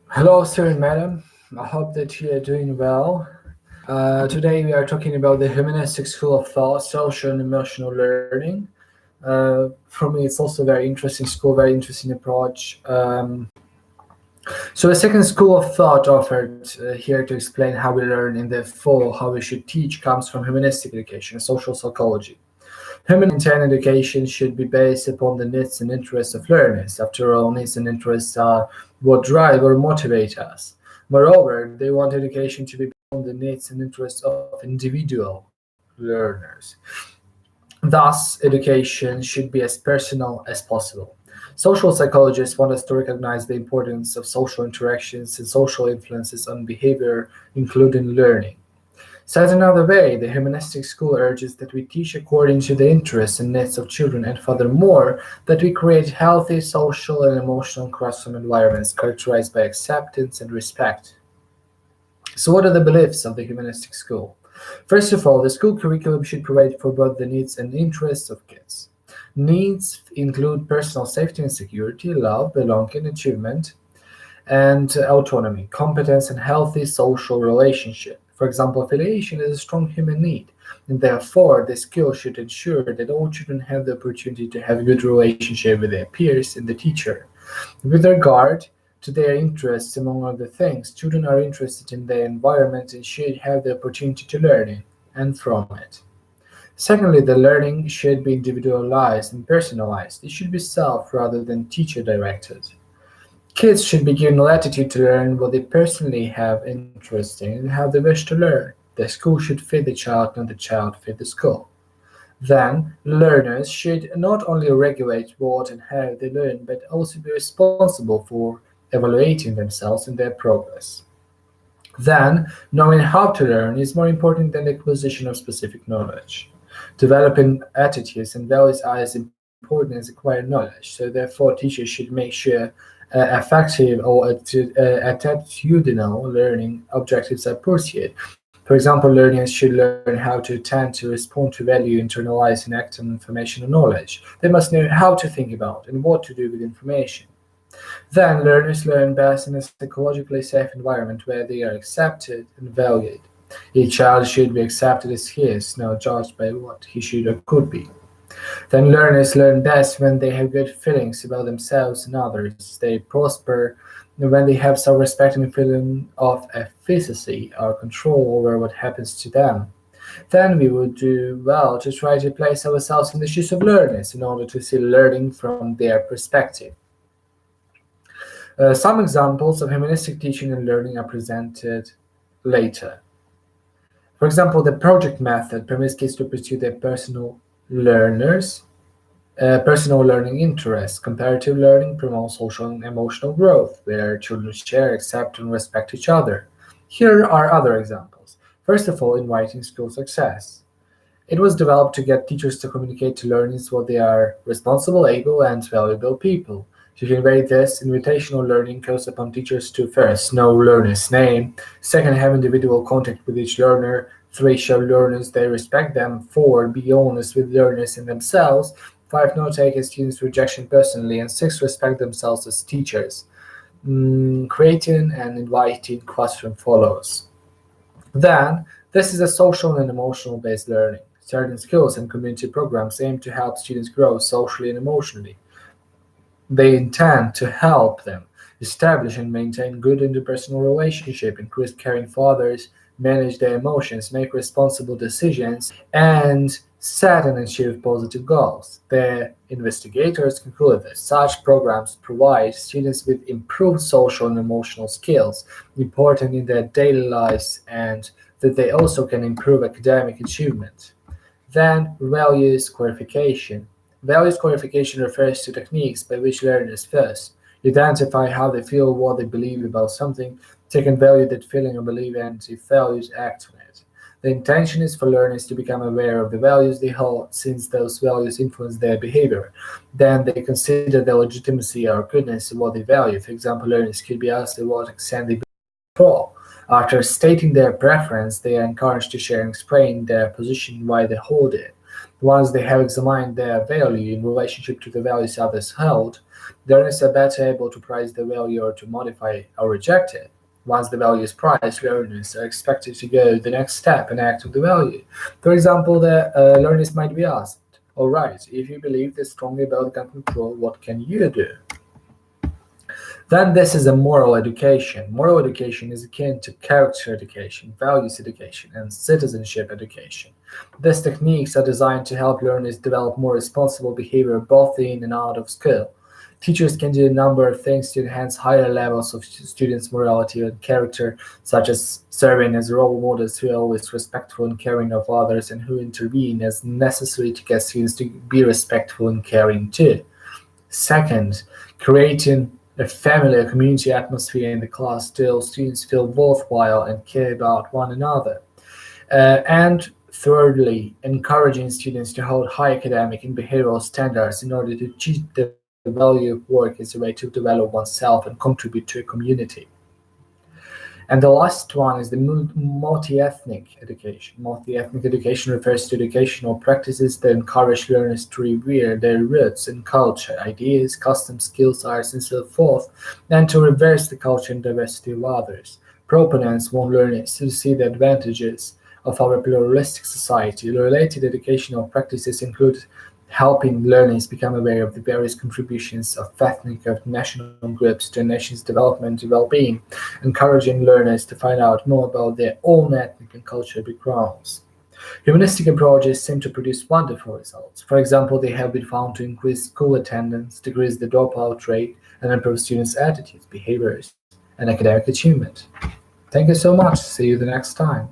Hello, sir and madam. I hope that you are doing well. Today we are talking about the Humanistic School of Thought, Social and Emotional Learning. For me, it's also a very interesting school, very interesting approach. So, a second school of thought offered here to explain how we learn in the full, how we should teach, comes from humanistic education, social psychology. Human-intent education should be based upon the needs and interests of learners. After all, needs and interests are what drive or motivate us. Moreover, they want education to be based on the needs and interests of individual learners. Thus, education should be as personal as possible. Social psychologists want us to recognize the importance of social interactions and social influences on behavior, including learning. Said another way, the humanistic school urges that we teach according to the interests and needs of children, and furthermore, that we create healthy social and emotional classroom environments characterized by acceptance and respect. So, what are the beliefs of the humanistic school? First of all, the school curriculum should provide for both the needs and interests of kids. Needs include personal safety and security, love, belonging, achievement, and autonomy, competence, and healthy social relationship. For example, affiliation is a strong human need, and therefore the skill should ensure that all children have the opportunity to have a good relationship with their peers and the teacher. With regard to their interests, among other things, children are interested in their environment and should have the opportunity to learn in and from it. Secondly, the learning should be individualized and personalized. It should be self rather than teacher directed. Kids should be given latitude to learn what they personally have interest in and how they wish to learn. The school should fit the child, not the child fit the school. Then, learners should not only regulate what and how they learn, but also be responsible for evaluating themselves and their progress. Then, knowing how to learn is more important than the acquisition of specific knowledge. Developing attitudes and values are as important as acquired knowledge, so therefore teachers should make sure effective or attitudinal learning objectives are pursued. For example, learners should learn how to attend to respond to value, internalize, and act on information and knowledge. They must know how to think about and what to do with information. Then, learners learn best in a psychologically safe environment where they are accepted and valued. Each child should be accepted as he is, not judged by what he should or could be. Then learners learn best when they have good feelings about themselves and others. They prosper when they have self-respect and a feeling of efficacy or control over what happens to them. Then we would do well to try to place ourselves in the shoes of learners in order to see learning from their perspective. Some examples of humanistic teaching and learning are presented later. For example, the project method permits kids to pursue their learners personal learning interests. Comparative learning promotes social and emotional growth, where children share, accept, and respect each other. Here are other examples. First of all, inviting school success. It was developed to get teachers to communicate to learners what they are responsible, able, and valuable people. To convey this, invitational learning calls upon teachers to first know learner's name, second, have individual contact with each learner, three, show learners they respect them, four, be honest with learners and themselves, five, not take a student's rejection personally, and six, respect themselves as teachers. Creating and inviting classroom follows. Then, this is a social and emotional based learning. Certain skills and community programs aim to help students grow socially and emotionally. They intend to help them establish and maintain good interpersonal relationships, increase caring for others, manage their emotions, make responsible decisions, and set and achieve positive goals. The investigators conclude that such programs provide students with improved social and emotional skills important in their daily lives, and that they also can improve academic achievement. Then, values clarification. Values clarification refers to techniques by which learners first identify how they feel, what they believe about something, second, value that feeling or belief, and if values, act on it. The intention is for learners to become aware of the values they hold, since those values influence their behavior. Then they consider the legitimacy or goodness of what they value. For example, learners could be asked to what extent they control. After stating their preference, they are encouraged to share and explain their position why they hold it. Once they have examined their value in relationship to the values others hold, learners are better able to price the value or to modify or reject it. Once the value is priced, learners are expected to go the next step and act on the value. For example, the learners might be asked, all right, if you believe this strongly about gun control, what can you do? Then this is a moral education. Moral education is akin to character education, values education, and citizenship education. These techniques are designed to help learners develop more responsible behavior both in and out of school. Teachers can do a number of things to enhance higher levels of students' morality and character, such as serving as role models who are always respectful and caring of others and who intervene as necessary to get students to be respectful and caring too. Second, creating a family or community atmosphere in the class till students feel worthwhile and care about one another. And thirdly, encouraging students to hold high academic and behavioral standards in order to achieve the value of work is a way to develop oneself and contribute to a community. And the last one is the multi-ethnic education. Multi-ethnic education refers to educational practices that encourage learners to revere their roots and culture, ideas, customs, skills, arts, and so forth, and to reverse the culture and diversity of others. Proponents want learners to see the advantages of our pluralistic society. Related educational practices include helping learners become aware of the various contributions of ethnic or national groups to a nation's development and well-being, encouraging learners to find out more about their own ethnic and cultural backgrounds. Humanistic approaches seem to produce wonderful results. For example, they have been found to increase school attendance, decrease the dropout rate, and improve students' attitudes, behaviors, and academic achievement. Thank you so much. See you the next time.